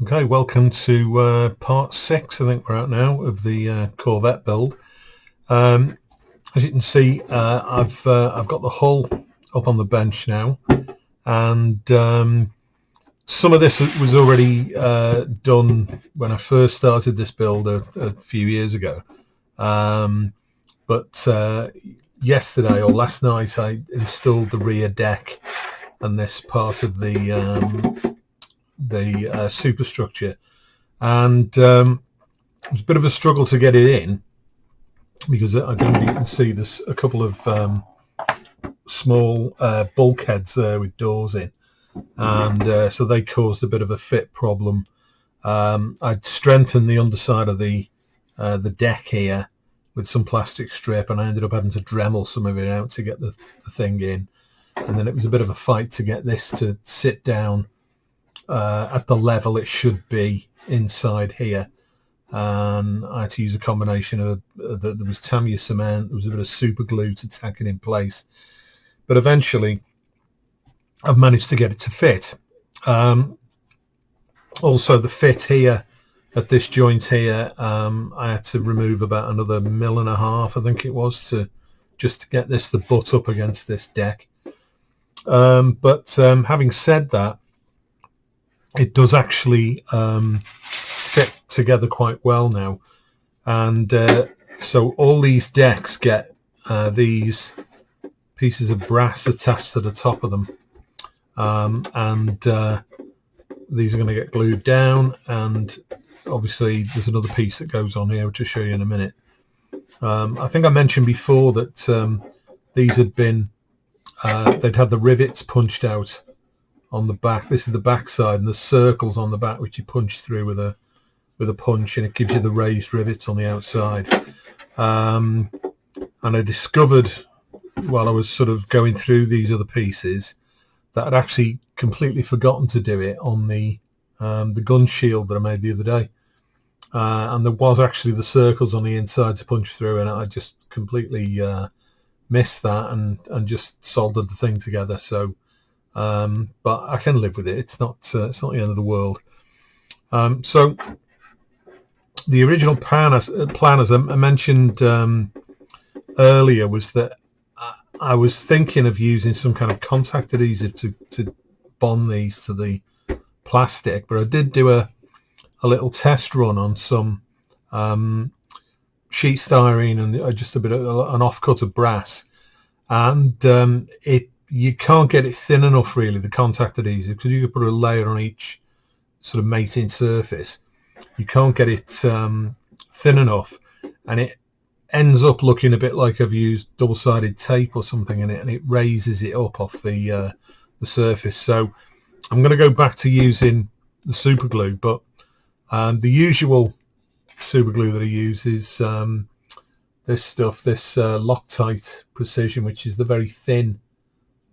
Okay, welcome to part 6, I think we're at now, of the Corvette build. As you can see, I've got the hull up on the bench now, and some of this was already done when I first started this build a few years ago. But yesterday or last night I installed the rear deck and this part of the superstructure, and it was a bit of a struggle to get it in because I don't know if you can see there's a couple of small bulkheads there with doors in, and so they caused a bit of a fit problem. I'd strengthened the underside of the deck here with some plastic strip, and I ended up having to Dremel some of it out to get the thing in, and then it was a bit of a fight to get this to sit down at the level it should be inside here. And I had to use a combination of there was Tamiya cement, there was a bit of super glue to tack it in place, but eventually I've managed to get it to fit. Also the fit here at this joint here, I had to remove about another 1.5 mil, I think it was, to get this to butt up against this deck. But having said that, it does actually fit together quite well now, and so all these decks get these pieces of brass attached to the top of them, and these are going to get glued down, and obviously there's another piece that goes on here, which I'll show you in a minute. I think I mentioned before that these had been they'd had the rivets punched out on the back. This is the back side, and the circles on the back which you punch through with a punch, and it gives you the raised rivets on the outside. And I discovered while I was sort of going through these other pieces that I'd actually completely forgotten to do it on the gun shield that I made the other day, and there was actually the circles on the inside to punch through, and I just completely missed that and just soldered the thing together. So but I can live with it. It's not the end of the world. So the original plan, as I mentioned earlier, was that I was thinking of using some kind of contact adhesive to bond these to the plastic, but I did do a little test run on some sheet styrene and just a bit of an offcut of brass, and you can't get it thin enough, really, the contact adhesive, because you could put a layer on each sort of mating surface. You can't get it thin enough, and it ends up looking a bit like I've used double-sided tape or something in it, and it raises it up off the surface. So I'm going to go back to using the super glue, but the usual super glue that I use is this stuff, this Loctite Precision, which is the very thin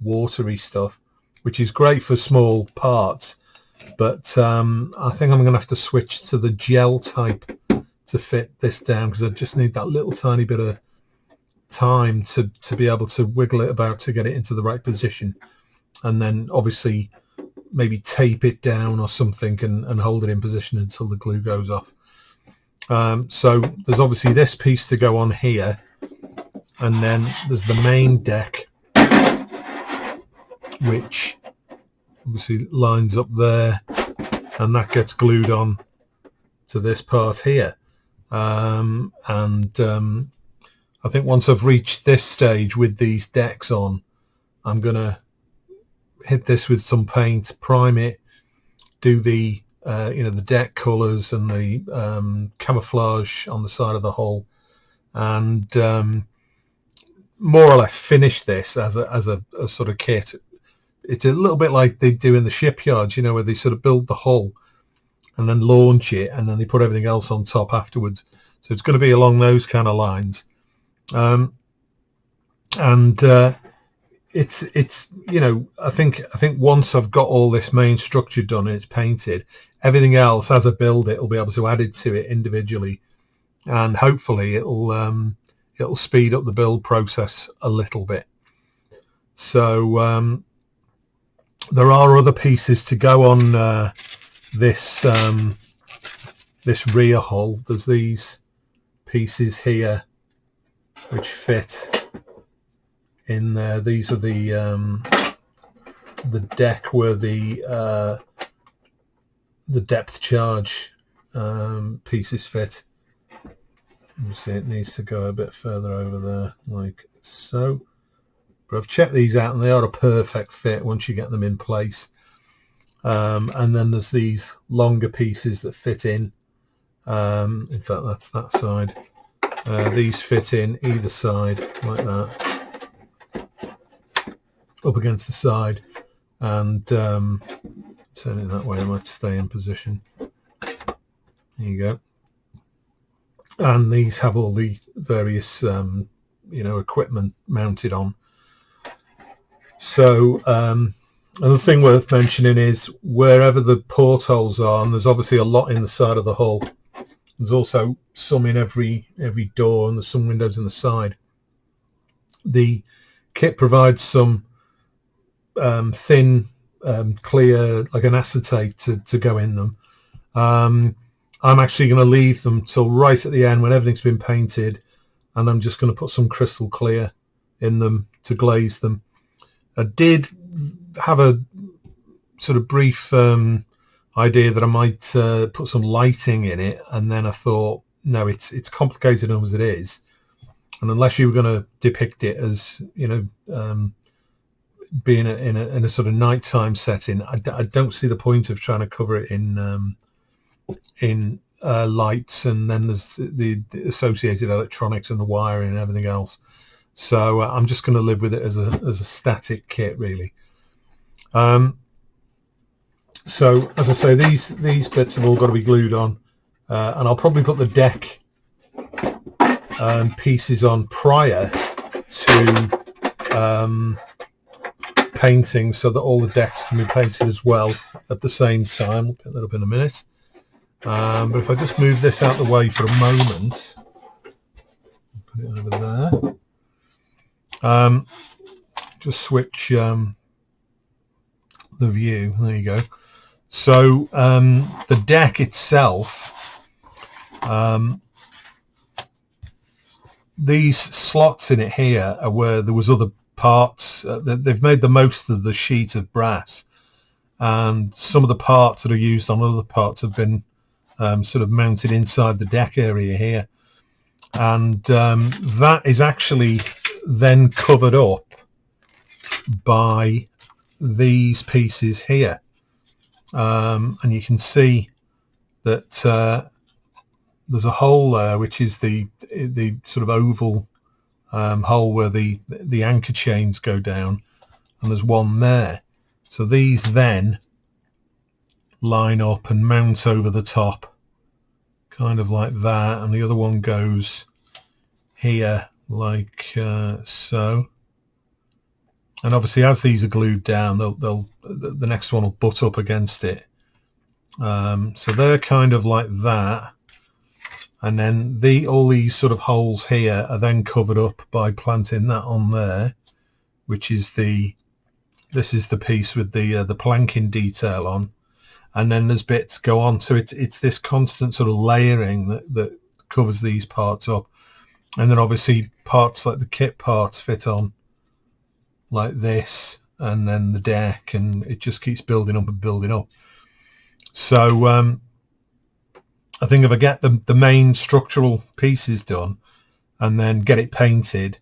watery stuff, which is great for small parts, but I think I'm going to have to switch to the gel type to fit this down, because I just need that little tiny bit of time to be able to wiggle it about to get it into the right position, and then obviously maybe tape it down or something and hold it in position until the glue goes off. So there's obviously this piece to go on here, and then there's the main deck, which obviously lines up there, and that gets glued on to this part here. And I think once I've reached this stage with these decks on, I'm gonna hit this with some paint, prime it, do the the deck colors and the camouflage on the side of the hull, and more or less finish this as a sort of kit. It's a little bit like they do in the shipyards, where they sort of build the hull and then launch it, and then they put everything else on top afterwards. So it's going to be along those kind of lines. It's I think once I've got all this main structure done and it's painted, everything else as I build it will be able to add it to it individually, and hopefully it'll speed up the build process a little bit. So there are other pieces to go on this this rear hull. There's these pieces here which fit in there. These are the deck where the depth charge pieces fit. You see it needs to go a bit further over there, like so. But I've checked these out and they are a perfect fit once you get them in place. And then there's these longer pieces that fit in. In fact, that's that side. These fit in either side like that, up against the side, and turn it that way. I might stay in position. There you go. And these have all the various equipment mounted on. So another thing worth mentioning is wherever the portholes are, and there's obviously a lot in the side of the hull, there's also some in every door, and there's some windows in the side. The kit provides some thin clear, like an acetate to go in them. I'm actually going to leave them till right at the end when everything's been painted, and I'm just going to put some crystal clear in them to glaze them. I did have a sort of brief idea that I might put some lighting in it, and then I thought, no, it's complicated enough as it is, and unless you were going to depict it as being in a sort of nighttime setting, I don't see the point of trying to cover it in lights, and then there's the associated electronics and the wiring and everything else. So I'm just going to live with it as a static kit, really. So as I say, these bits have all got to be glued on, and I'll probably put the deck pieces on prior to painting, so that all the decks can be painted as well at the same time. I'll pick that up in a minute. But if I just move this out of the way for a moment, put it over there. Just switch the view. There you go. So the deck itself, these slots in it here are where there was other parts. They've made the most of the sheet of brass, and some of the parts that are used on other parts have been sort of mounted inside the deck area here, and that is actually then covered up by these pieces here, and you can see that there's a hole there, which is the sort of oval hole where the anchor chains go down, and there's one there. So these then line up and mount over the top, kind of like that, and the other one goes here like so. And obviously, as these are glued down, the next one will butt up against it. So they're kind of like that, and then all these sort of holes here are then covered up by planting that on there, which is this is the piece with the planking detail on, and then there's bits go on. So it's this constant sort of layering that covers these parts up, and then obviously parts like the kit parts fit on like this, and then the deck, and it just keeps building up and building up. So I think if I get the main structural pieces done and then get it painted,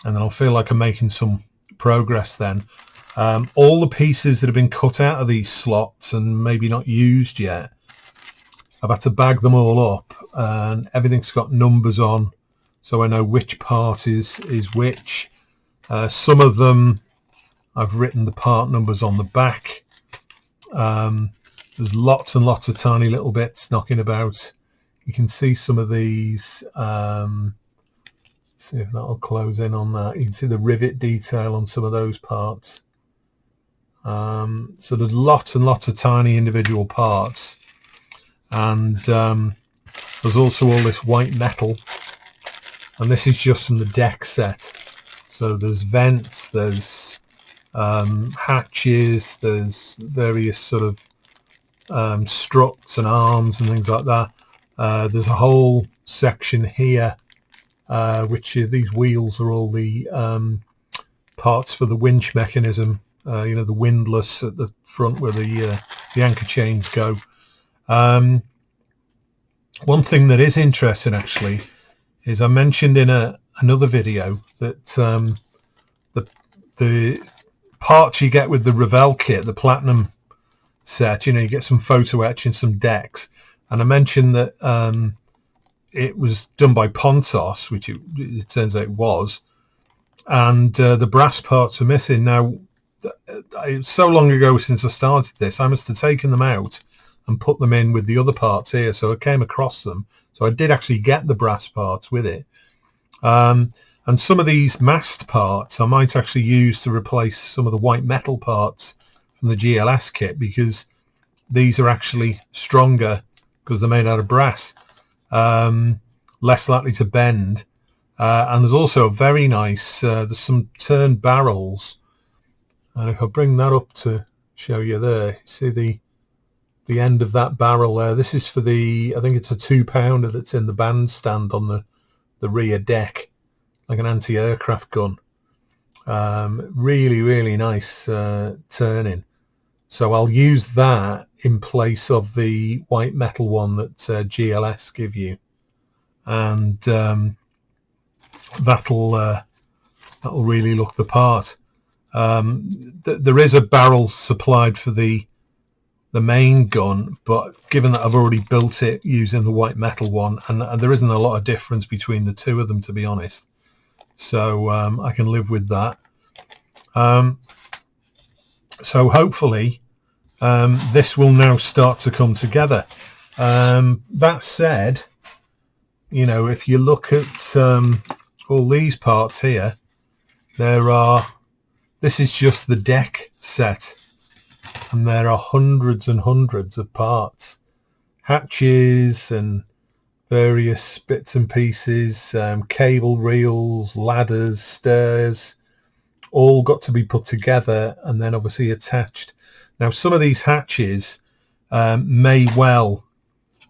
and then I'll feel like I'm making some progress then. All the pieces that have been cut out of these slots and maybe not used yet, I've had to bag them all up, and everything's got numbers on, so I know which part is which. Some of them I've written the part numbers on the back. There's lots and lots of tiny little bits knocking about. You can see some of these. See if that'll close in on that. You can see the rivet detail on some of those parts. So there's lots and lots of tiny individual parts, and there's also all this white metal, and this is just from the deck set. So there's vents, there's hatches, there's various sort of struts and arms and things like that. There's a whole section here, which these wheels are all the parts for the winch mechanism. You know, the windlass at the front where the anchor chains go. One thing that is interesting actually is I mentioned in another video that the parts you get with the Revell kit, the platinum set, you know, you get some photo etch and some decks, and I mentioned that it was done by Pontos, which it turns out it was, and the brass parts are missing. Now, it's so long ago since I started this, I must have taken them out and put them in with the other parts here, so I came across them. So I did actually get the brass parts with it. And some of these mast parts I might actually use to replace some of the white metal parts from the GLS kit, because these are actually stronger because they're made out of brass, less likely to bend. And there's also a very nice, there's some turned barrels. And if I bring that up to show you there, see the end of that barrel there. This is for the, I think it's a 2-pounder that's in the bandstand on the rear deck, like an anti-aircraft gun. Really, really nice turning. So I'll use that in place of the white metal one that GLS give you, and that'll really look the part. There is a barrel supplied for the main gun, but given that I've already built it using the white metal one, and there isn't a lot of difference between the two of them, to be honest, so I can live with that. So hopefully this will now start to come together. That said, you know, if you look at all these parts here, this is just the deck set, and there are hundreds and hundreds of parts, hatches and various bits and pieces, cable reels, ladders, stairs, all got to be put together and then obviously attached. Now, some of these hatches may well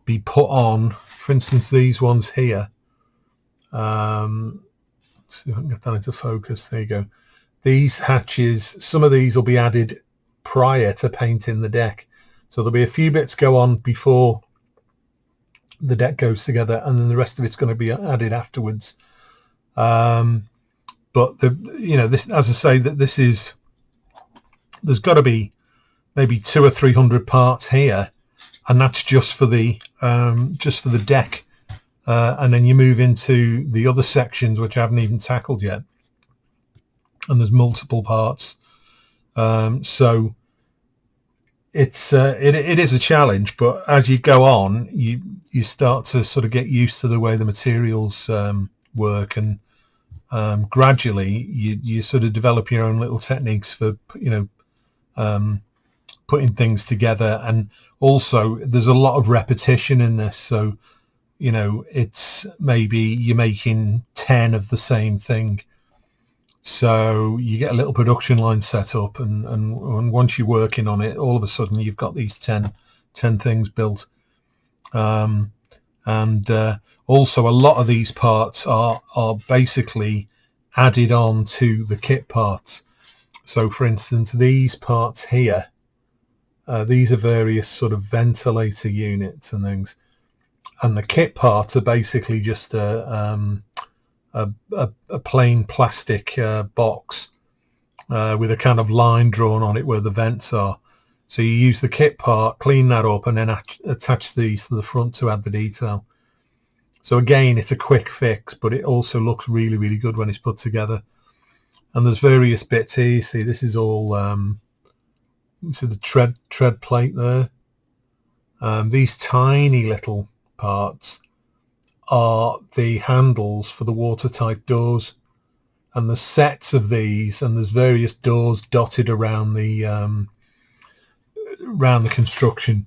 be put on, for instance, these ones here. Let's see if I can get that into focus. There you go. These hatches, some of these will be added prior to painting the deck. So there'll be a few bits go on before the deck goes together, and then the rest of it's going to be added afterwards. But you know, this, as I say, that this is, there's got to be maybe 200 or 300 parts here, and that's just for the deck. And then you move into the other sections, which I haven't even tackled yet, and there's multiple parts. So it's it is a challenge, but as you go on, you start to sort of get used to the way the materials work, and gradually you sort of develop your own little techniques for, you know, putting things together. And also there's a lot of repetition in this, so you know, it's maybe you're making 10 of the same thing, so you get a little production line set up, and once you're working on it, all of a sudden you've got these 10 things built. And also a lot of these parts are basically added on to the kit parts. So for instance, these parts here, these are various sort of ventilator units and things, and the kit parts are basically just a plain plastic box with a kind of line drawn on it where the vents are. So you use the kit part, clean that up, and then attach these to the front to add the detail. So again, it's a quick fix, but it also looks really, really good when it's put together. And there's various bits here. You see, this is all, you see the tread plate there. These tiny little parts are the handles for the watertight doors, and the sets of these, and there's various doors dotted around the construction.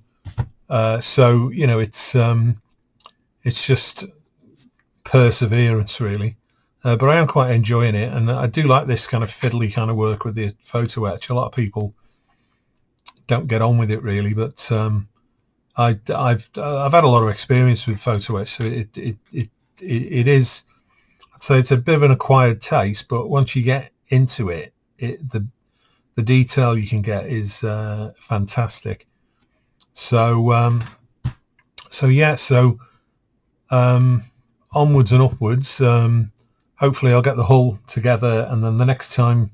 So you know, it's just perseverance really, but I am quite enjoying it, and I do like this kind of fiddly kind of work with the photo etch. A lot of people don't get on with it really, but I've had a lot of experience with photo etch, so it is, I'd say it's a bit of an acquired taste, but once you get into it, the detail you can get is fantastic. So onwards and upwards. Hopefully I'll get the hull together, and then the next time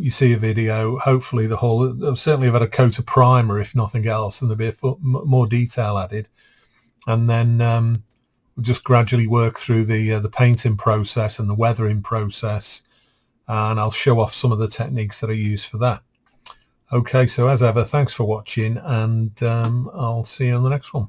you see a video, hopefully the hull, I'll certainly have had a coat of primer if nothing else, and there'll be more detail added, and then we'll just gradually work through the painting process and the weathering process, and I'll show off some of the techniques that I use for that. Okay, so as ever, thanks for watching, and I'll see you on the next one.